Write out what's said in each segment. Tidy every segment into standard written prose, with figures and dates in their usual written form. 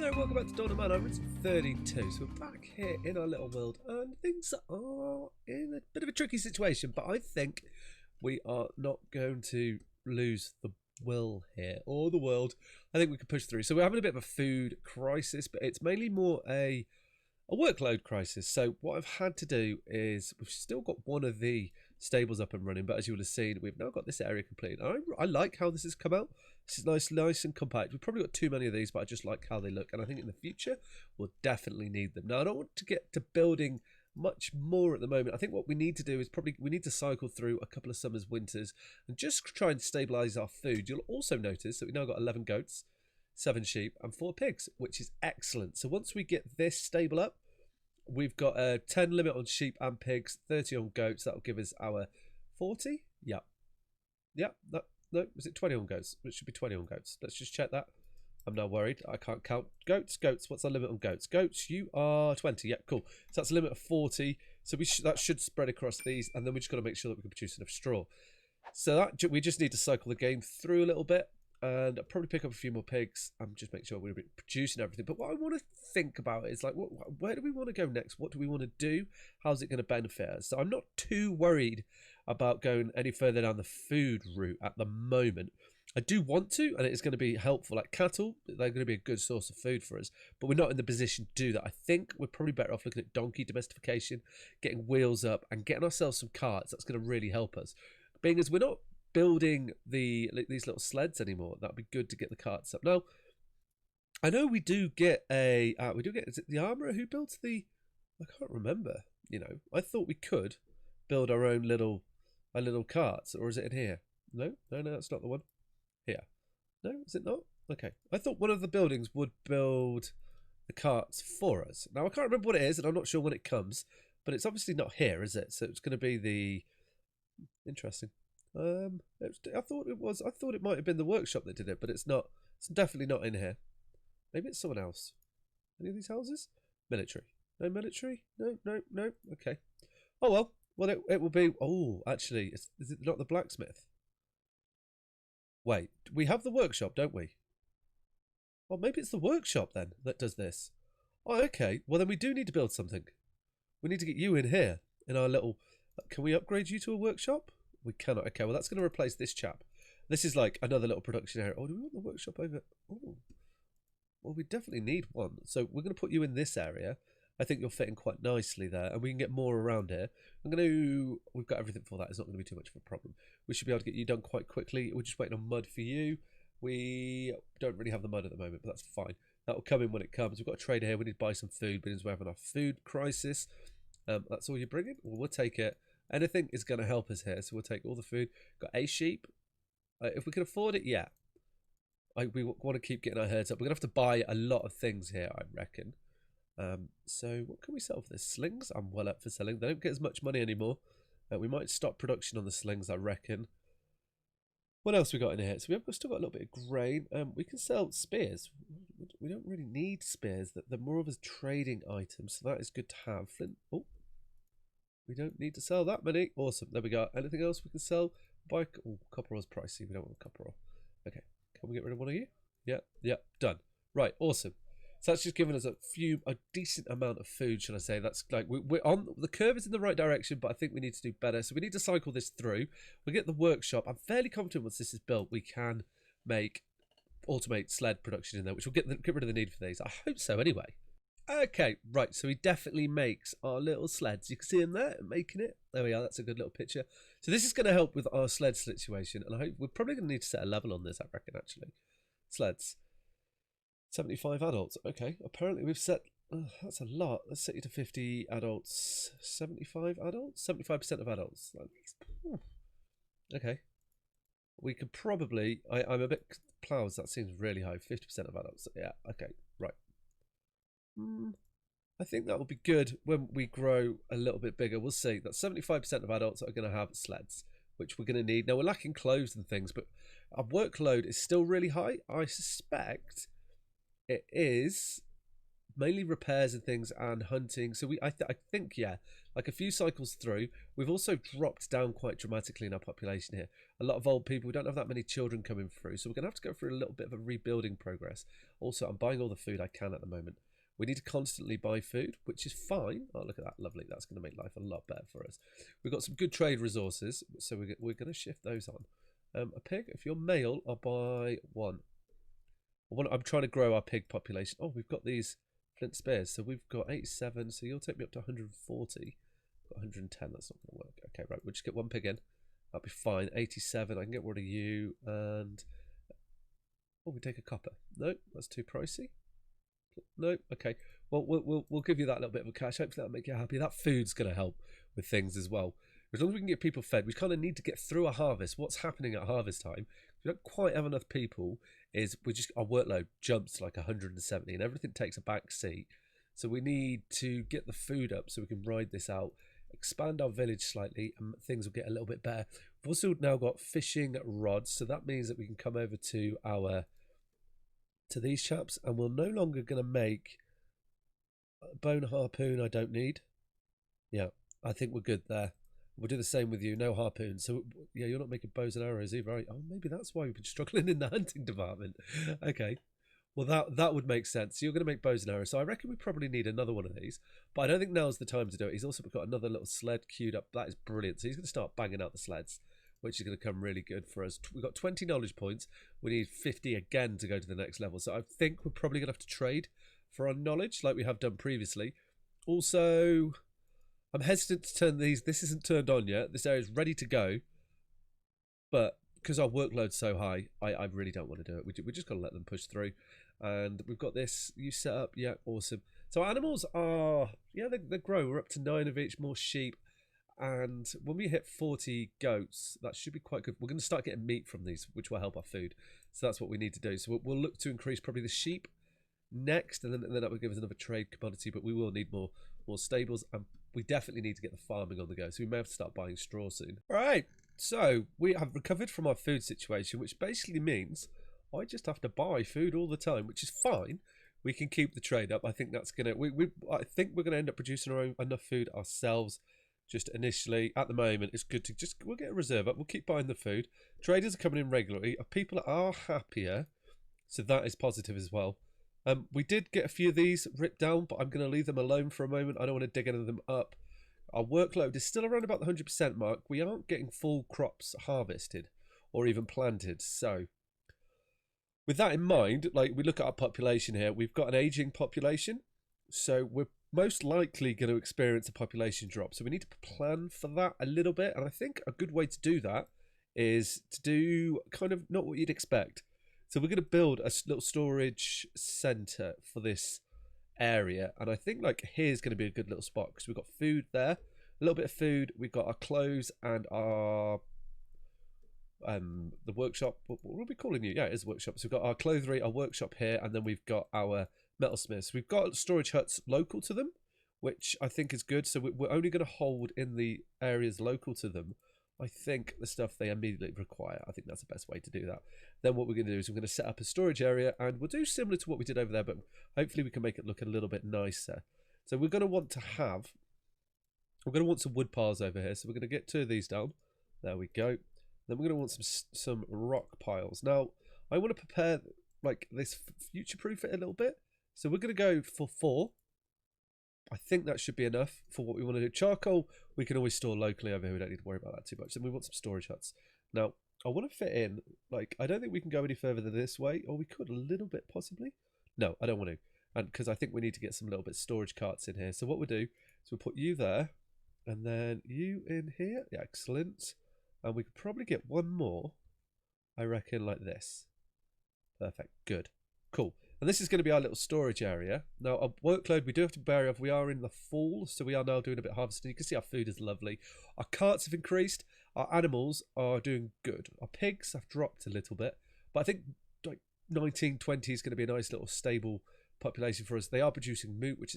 Hello, welcome back to Dawn of Man. I'm 32, so we're back here in our little world, and things are in a bit of a tricky situation, but I think we are not going to lose the will here, or the world. I think we can push through. So we're having a bit of a food crisis, but it's mainly more a workload crisis. So what I've had to do is, we've still got one of the stables up and running, but as you will have seen, we've now got this area complete. I like how this has come out. This is nice and compact. We've probably got too many of these, but I just like how they look, and I think in the future we'll definitely need them. Now, I don't want to get to building much more at the moment. I think what we need to do is we need to cycle through a couple of summers, winters, and just try and stabilize our food. You'll also notice that we've now got 11 goats, 7 sheep, and 4 pigs, which is excellent. So once we get this stable up, we've got a 10 limit on sheep and pigs, 30 on goats. That'll give us our 40. Yep. No, was it 20 on goats? It should be 20 on goats. Let's just check that. I'm now worried. I can't count goats. What's our limit on goats? Goats, you are 20. Yeah, cool. So that's a limit of 40. So that should spread across these, and then we just got to make sure that we can produce enough straw. So that we just need to cycle the game through a little bit, and I'll probably pick up a few more pigs and just make sure we're producing everything. But what I want to think about is, like, where do we want to go next? What do we want to do? How's it going to benefit us? So I'm not too worried about going any further down the food route at the moment. I do want to, and it's going to be helpful. Like cattle, they're going to be a good source of food for us, but we're not in the position to do that. I think we're probably better off looking at donkey domestication, getting wheels up, and getting ourselves some carts. That's going to really help us. Being as we're not building these little sleds anymore, that'd be good to get the carts up. Now, I know we do get is it the armourer who builds the? I can't remember. You know, I thought we could build our own little carts, or is it in here? No, that's not the one. Here. No, is it not? Okay. I thought one of the buildings would build the carts for us. Now, I can't remember what it is, and I'm not sure when it comes, but it's obviously not here, is it? So it's going to be the... Interesting. I thought it might have been the workshop that did it, but it's not. It's definitely not in here. Maybe it's someone else. Any of these houses? Military. No military? No. Okay. Oh, well. Well, it will be... Oh, actually, is it not the blacksmith? Wait, we have the workshop, don't we? Well, maybe it's the workshop then that does this. Oh, okay. Well, then we do need to build something. We need to get you in here in our little... Can we upgrade you to a workshop? We cannot. Okay, well, that's going to replace this chap. This is like another little production area. Oh, do we want the workshop over... Oh. Well, we definitely need one. So we're going to put you in this area. I think you'll fit in quite nicely there, and we can get more around here. We've got everything for that. It's not going to be too much of a problem. We should be able to get you done quite quickly. We're just waiting on mud for you. We don't really have the mud at the moment, but that's fine. That will come in when it comes. We've got a trader here. We need to buy some food because we're having a food crisis. That's all you're bringing? Well, we'll take it. Anything is going to help us here, so we'll take all the food. Got a sheep. If we can afford it, yeah. We want to keep getting our herds up. We're going to have to buy a lot of things here, I reckon. So what can we sell for this? Slings? I'm well up for selling. They don't get as much money anymore. We might stop production on the slings, I reckon. What else we got in here? So we've still got a little bit of grain. We can sell spears. We don't really need spears. They're more of a trading item, so that is good to have. Flint. Oh, we don't need to sell that many. Awesome. There we go. Anything else we can sell? Bike. Oh, copper ore's pricey. We don't want copper ore. Okay. Can we get rid of one of you? Yeah. Done. Right. Awesome. So that's just given us a decent amount of food, should I say. That's like, we're on, the curve is in the right direction, but I think we need to do better. So we need to cycle this through. We'll get the workshop. I'm fairly confident once this is built, we can automate sled production in there, which will get rid of the need for these. I hope so anyway. Okay, right. So he definitely makes our little sleds. You can see him there, making it. There we are. That's a good little picture. So this is going to help with our sled situation. And I hope we're probably going to need to set a level on this, I reckon, actually. Sleds. 75 adults. Okay, apparently we've set... Oh, that's a lot. Let's set you to 50 adults. 75 adults? 75% of adults. Okay. We could probably... I'm a bit... Plows, that seems really high. 50% of adults. Yeah, okay, right. I think that will be good when we grow a little bit bigger. We'll see. That 75% of adults are going to have sleds, which we're going to need. Now, we're lacking clothes and things, but our workload is still really high. I suspect... It is mainly repairs and things and hunting. So I think, yeah, like a few cycles through, we've also dropped down quite dramatically in our population here. A lot of old people. We don't have that many children coming through, so we're gonna have to go through a little bit of a rebuilding progress. Also, I'm buying all the food I can at the moment. We need to constantly buy food, which is fine. Oh, look at that, lovely. That's going to make life a lot better for us. We've got some good trade resources, so we're going to shift those on. A pig, if you're male, I'll buy one. I'm trying to grow our pig population. Oh, we've got these flint spears. So we've got 87, so you'll take me up to 140. Got 110, that's not going to work. Okay, right, we'll just get one pig in. That'll be fine. 87, I can get rid of you. And, oh, we take a copper. No, that's too pricey. No, okay. Well, we'll give you that little bit of cash. Hopefully that'll make you happy. That food's going to help with things as well. As long as we can get people fed, we kind of need to get through a harvest. What's happening at harvest time? We don't quite have enough people. Our workload jumps to like 170, and everything takes a back seat. So we need to get the food up so we can ride this out, expand our village slightly, and things will get a little bit better. We've also now got fishing rods, so that means that we can come over to these chaps, and we're no longer going to make a bone harpoon. I don't need. Yeah, I think we're good there. We'll do the same with you. No harpoon. So yeah, you're not making bows and arrows either, right? Oh, maybe that's why we've been struggling in the hunting department. Okay. Well, that would make sense. So you're going to make bows and arrows. So I reckon we probably need another one of these. But I don't think now's the time to do it. He's also got another little sled queued up. That is brilliant. So he's going to start banging out the sleds, which is going to come really good for us. We've got 20 knowledge points. We need 50 again to go to the next level. So I think we're probably going to have to trade for our knowledge like we have done previously. Also, I'm hesitant to turn these. This isn't turned on yet. This area is ready to go. But because our workload's so high, I really don't want to do it. We just got to let them push through. And we've got this. You set up. Yeah, awesome. So our animals are, yeah, they grow. We're up to 9 of each, more sheep. And when we hit 40 goats, that should be quite good. We're going to start getting meat from these, which will help our food. So that's what we need to do. So we'll look to increase probably the sheep next, and then that will give us another trade commodity. But we will need more stables, and we definitely need to get the farming on the go. So we may have to start buying straw soon. All right. So we have recovered from our food situation, which basically means I just have to buy food all the time, which is fine. We can keep the trade up. I think that's gonna. I think we're gonna end up producing enough food ourselves. Just initially, at the moment, it's good to we'll get a reserve up. We'll keep buying the food. Traders are coming in regularly. People are happier, so that is positive as well. We did get a few of these ripped down, but I'm going to leave them alone for a moment. I don't want to dig any of them up. Our workload is still around about the 100% mark. We aren't getting full crops harvested or even planted. So with that in mind, like we look at our population here, we've got an aging population. So we're most likely going to experience a population drop. So we need to plan for that a little bit. And I think a good way to do that is to do kind of not what you'd expect. So we're going to build a little storage center for this area. And I think like here's going to be a good little spot because we've got food there, a little bit of food. We've got our clothes and our the workshop. What are we calling you? Yeah, it is a workshop. So we've got our clothery, our workshop here, and then we've got our metalsmiths. We've got storage huts local to them, which I think is good. So we're only going to hold in the areas local to them. I think the stuff they immediately require. I think that's the best way to do that. Then what we're going to do is we're going to set up a storage area, and we'll do similar to what we did over there, but hopefully we can make it look a little bit nicer. So we're going to want some wood piles over here. So we're going to get 2 of these down. There we go. Then we're going to want some rock piles. Now, I want to prepare like this future-proof it a little bit. So we're going to go for 4. I think that should be enough for what we want to do. Charcoal, we can always store locally over here. We don't need to worry about that too much. Then we want some storage huts. Now, I want to fit in, like, I don't think we can go any further than this way. Or we could a little bit, possibly. No, I don't want to. And because I think we need to get some little bit storage carts in here. So what we'll do is we'll put you there. And then you in here. Yeah, excellent. And we could probably get one more, I reckon, like this. Perfect. Good. Cool. And this is going to be our little storage area. Now, our workload, we do have to bear off. We are in the fall, so we are now doing a bit of harvesting. You can see our food is lovely. Our carts have increased. Our animals are doing good. Our pigs have dropped a little bit. But I think like 1920 is going to be a nice little stable population for us. They are producing milk, which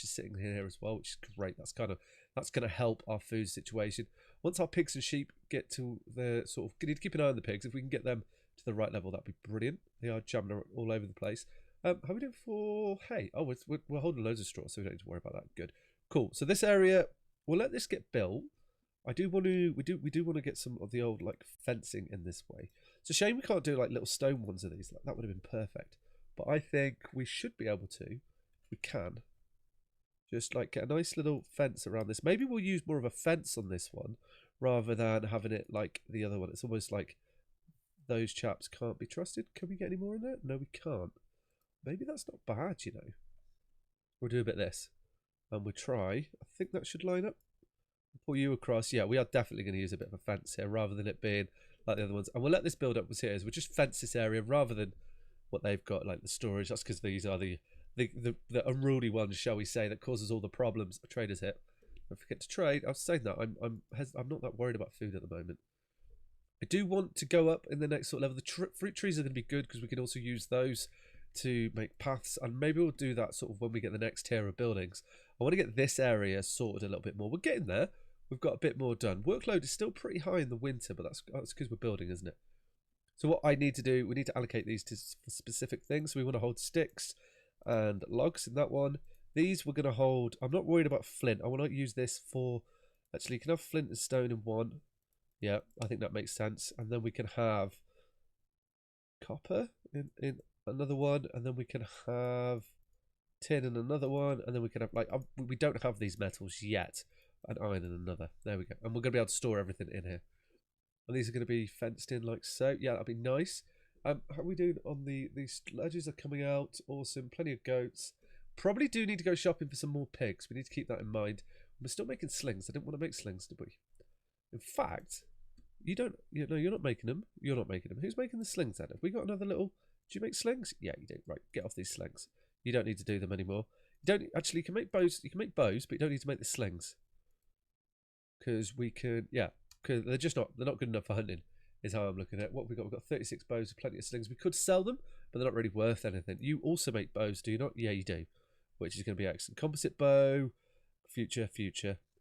is sitting here as well, which is great. That's going to help our food situation. Once our pigs and sheep get to the need to keep an eye on the pigs. If we can get them to the right level, that'd be brilliant. They are jamming all over the place. How are we doing for hay? Oh, we're holding loads of straw, so we don't need to worry about that. Good, cool. So this area, we'll let this get built. I do want to. We do want to get some of the old like fencing in this way. It's a shame we can't do like little stone ones of these. That would have been perfect. But I think we should be able to. If we can. Just like get a nice little fence around this. Maybe we'll use more of a fence on this one rather than having it like the other one. It's almost like those chaps can't be trusted. Can we get any more in there? No, we can't. Maybe that's not bad, you know. We'll do a bit of this. And we'll try. I think that should line up. Pull you across. Yeah, we are definitely going to use a bit of a fence here rather than it being like the other ones. And we'll let this build up as here. We'll just fence this area rather than what they've got, like the storage. That's because these are the unruly ones, shall we say, that causes all the problems. Traders hit. Don't forget to trade. I was saying that I'm not that worried about food at the moment. I do want to go up in the next sort of level. The fruit trees are going to be good because we can also use those to make paths, and maybe we'll do that sort of when we get the next tier of buildings. I want to get this area sorted a little bit more. We're getting there. We've got a bit more done. Workload is still pretty high in the winter, but that's because we're building, isn't it? So what I need to do, we need to allocate these to specific things. So we want to hold sticks and logs in that one. These we're going to hold. I'm not worried about flint. I want to use this for, actually, you can have flint and stone in one. Yeah, I think that makes sense. And then we can have copper in another one, and then we can have tin in another one, and then we can have like we don't have these metals yet, and iron in another. There we go. And we're going to be able to store everything in here. And these are going to be fenced in like so. Yeah, that'll be nice. How are we doing on these sledges are coming out? Awesome. Plenty of goats. Probably do need to go shopping for some more pigs. We need to keep that in mind. We're still making slings. I didn't want to make slings, did we? In fact, you're not making them. You're not making them. Who's making the slings then? Have we got another little... Do you make slings? Yeah, you do. Right, get off these slings. You don't need to do them anymore. You don't actually. You can make bows. You can make bows, but you don't need to make the slings. Because we can, yeah. Because they're just not. They're not good enough for hunting. Is how I'm looking at it. What we got? We've got 36 bows, plenty of slings. We could sell them, but they're not really worth anything. You also make bows, do you not? Yeah, you do. Which is going to be excellent. Composite bow, future.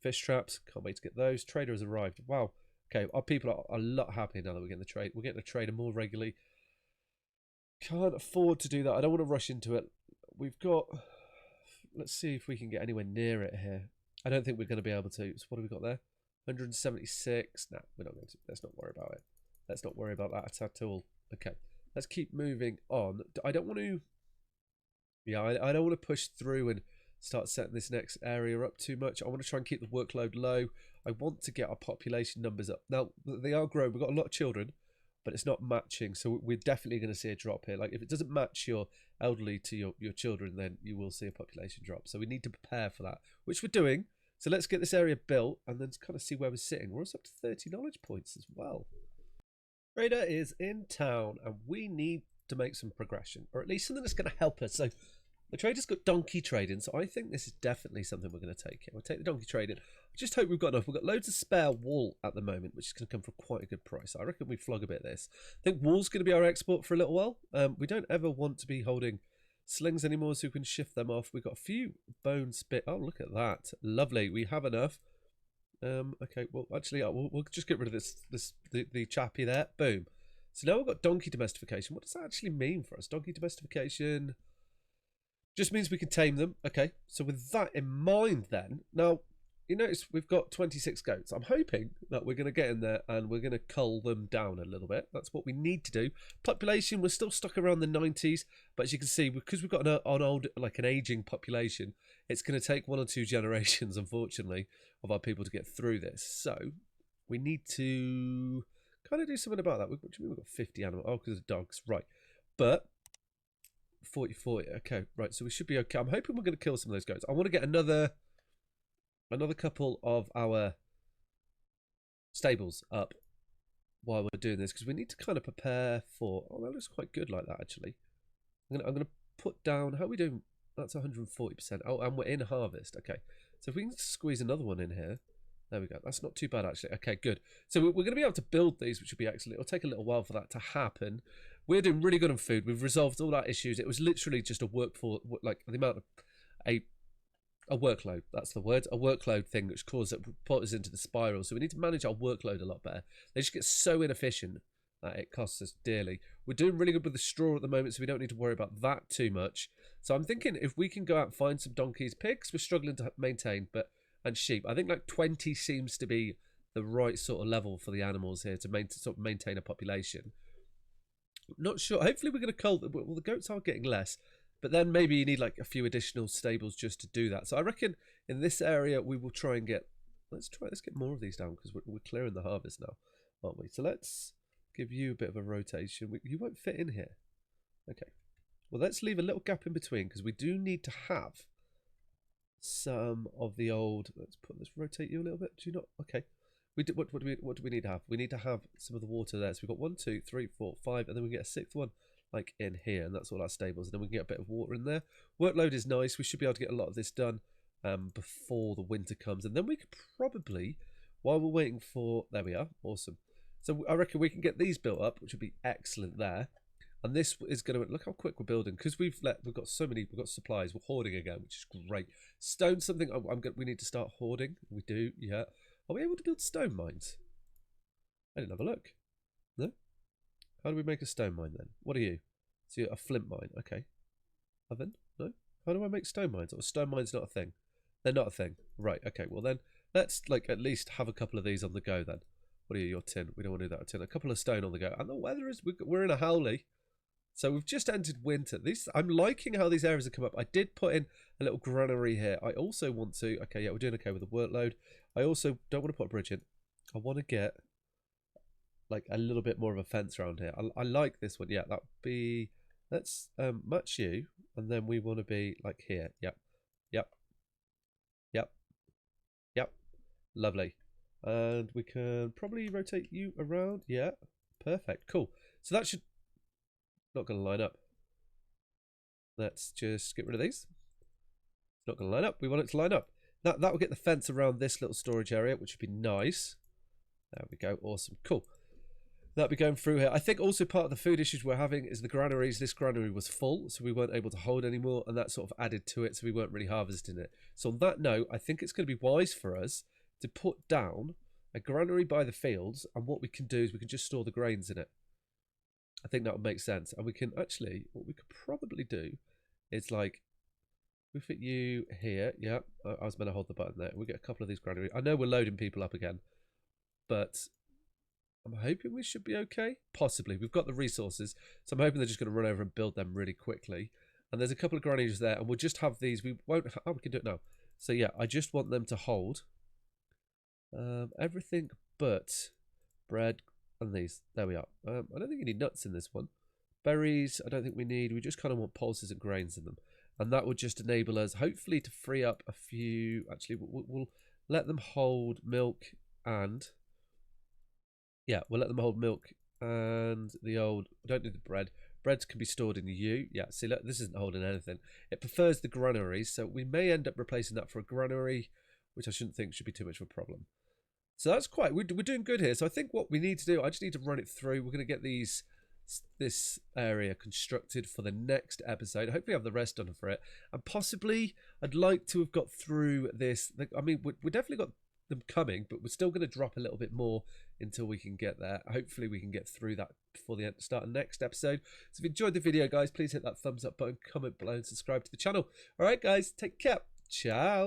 Fish traps. Can't wait to get those. Trader has arrived. Wow. Okay, our people are a lot happier now that we're getting the trade. We're getting a trader more regularly. Can't afford to do that. I don't want to rush into it. We've got... Let's see if we can get anywhere near it here. I don't think we're going to be able to. So what have we got there? 176. No, we're not going to. Let's not worry about it. Let's not worry about that at all. Okay, let's keep moving on. I don't want to... Yeah, I don't want to push through and start setting this next area up too much. I want to try and keep the workload low. I want to get our population numbers up. Now, they are growing. We've got a lot of children, but it's not matching. So we're definitely going to see a drop here. Like if it doesn't match your elderly to your children, then you will see a population drop. So we need to prepare for that, which we're doing. So let's get this area built and then kind of see where we're sitting. We're also up to 30 knowledge points as well. Trader is in town and we need to make some progression, or at least something that's going to help us. So the trader's got donkey trading, so I think this is definitely something we're going to take here. We'll take the donkey trading. I just hope we've got enough. We've got loads of spare wool at the moment, which is going to come for quite a good price. I reckon we flog a bit of this. I think wool's going to be our export for a little while. We don't ever want to be holding slings anymore, so we can shift them off. We've got a few bone spit. Oh, look at that. Lovely. We have enough. Okay, well, actually, we'll just get rid of the chappy there. Boom. So now we've got donkey domestication. What does that actually mean for us? Donkey domestication just means we can tame them. Okay, so with that in mind then, now, you notice we've got 26 goats. I'm hoping that we're going to get in there and we're going to cull them down a little bit. That's what we need to do. Population, we're still stuck around the 90s, but as you can see, because we've got an aging population, it's going to take 1 or 2 generations, unfortunately, of our people to get through this. So we need to kind of do something about that. What do you mean we've got 50 animals? Oh, because of dogs, right. But 40. Okay, right, so we should be okay. I'm hoping we're going to kill some of those goats. I want to get another couple of our stables up while we're doing this, because we need to kind of prepare for... Oh, that looks quite good like that, actually. I'm gonna put down... How are we doing? That's 140%. Oh, and we're in harvest. Okay, so if we can squeeze another one in here. There we go. That's not too bad, actually. Okay, good. So we're going to be able to build these, which will be excellent. It'll take a little while for that to happen. We're doing really good on food. We've resolved all our issues. It was literally just a like the amount of a workload. That's the word. A workload thing, which put us into the spiral. So we need to manage our workload a lot better. They just get so inefficient. It costs us dearly. We're doing really good with the straw at the moment, so we don't need to worry about that too much. So I'm thinking if we can go out and find some donkeys, pigs, we're struggling to maintain, and sheep. I think like 20 seems to be the right sort of level for the animals here to sort of maintain a population. Not sure. Hopefully we're going to cull. Well, the goats are getting less, but then maybe you need like a few additional stables just to do that. So I reckon in this area we will try and get. Let's get more of these down because we're clearing the harvest now, aren't we? So let's give you a bit of a rotation. You won't fit in here. Okay. Well, let's leave a little gap in between because we do need to have some of the old. Let's rotate you a little bit. Do you not? Okay. What do we need to have? We need to have some of the water there. So we've got 1, 2, 3, 4, 5, and then we get a 6th one like in here, and that's all our stables. And then we can get a bit of water in there. Workload is nice. We should be able to get a lot of this done before the winter comes, and then we could probably, while we're waiting for, there we are, awesome. So I reckon we can get these built up, which would be excellent there. And this is going to look how quick we're building because we've got so many. We've got supplies. We're hoarding again, which is great. Stone something. We need to start hoarding. We do, yeah. Are we able to build stone mines? I didn't have a look. No? How do we make a stone mine then? What are you? So you're a flint mine. Okay. Oven? No? How do I make stone mines? Or stone mines not a thing? They're not a thing. Right, okay. Well then, let's like at least have a couple of these on the go then. What are you? Your tin. We don't want to do that. Tin. A couple of stone on the go. And the weather is, we're in a howley. So we've just entered winter. I'm liking how these areas have come up. I did put in a little granary here. I also want to, okay, yeah, we're doing okay with the workload. I also don't want to put a bridge in. I want to get like a little bit more of a fence around here. I like this one. Yeah, that would be, let's match you. And then we want to be like here. Yep, yep, yep, yep. Lovely. And we can probably rotate you around. Yeah, perfect. Cool. So that should, not going to line up. Let's just get rid of these. It's not going to line up. We want it to line up. That will get the fence around this little storage area, which would be nice. There we go. Awesome. Cool. That'll be going through here. I think also part of the food issues we're having is the granaries. This granary was full, so we weren't able to hold anymore, and that sort of added to it, so we weren't really harvesting it. So on that note, I think it's going to be wise for us to put down a granary by the fields, and what we can do is we can just store the grains in it. I think that would make sense. And we can actually, what we could probably do is like, we fit you here. Yeah, I was meant to hold the button there. We get a couple of these granaries. I know we're loading people up again, but I'm hoping we should be okay. Possibly. We've got the resources, so I'm hoping they're just going to run over and build them really quickly. And there's a couple of granaries there, and we'll just have these. We won't. Oh, we can do it now. So yeah, I just want them to hold everything but bread. And these, there we are. I don't think you need nuts in this one. Berries, I don't think we need. We just kind of want pulses and grains in them. And that would just enable us, hopefully, to free up a few. Actually, we'll let them hold milk and... Yeah, we'll let them hold milk and the old... We don't need the bread. Bread can be stored in the U. Yeah, see, look, this isn't holding anything. It prefers the granaries, so we may end up replacing that for a granary, which I shouldn't think should be too much of a problem. So that's quite, we're doing good here. So I think what we need to do, I just need to run it through. We're going to get this area constructed for the next episode. Hopefully have the rest done for it. And possibly I'd like to have got through this. I mean, we definitely got them coming, but we're still going to drop a little bit more until we can get there. Hopefully we can get through that before the start of next episode. So if you enjoyed the video, guys, please hit that thumbs up button, comment below and subscribe to the channel. All right, guys, take care. Ciao.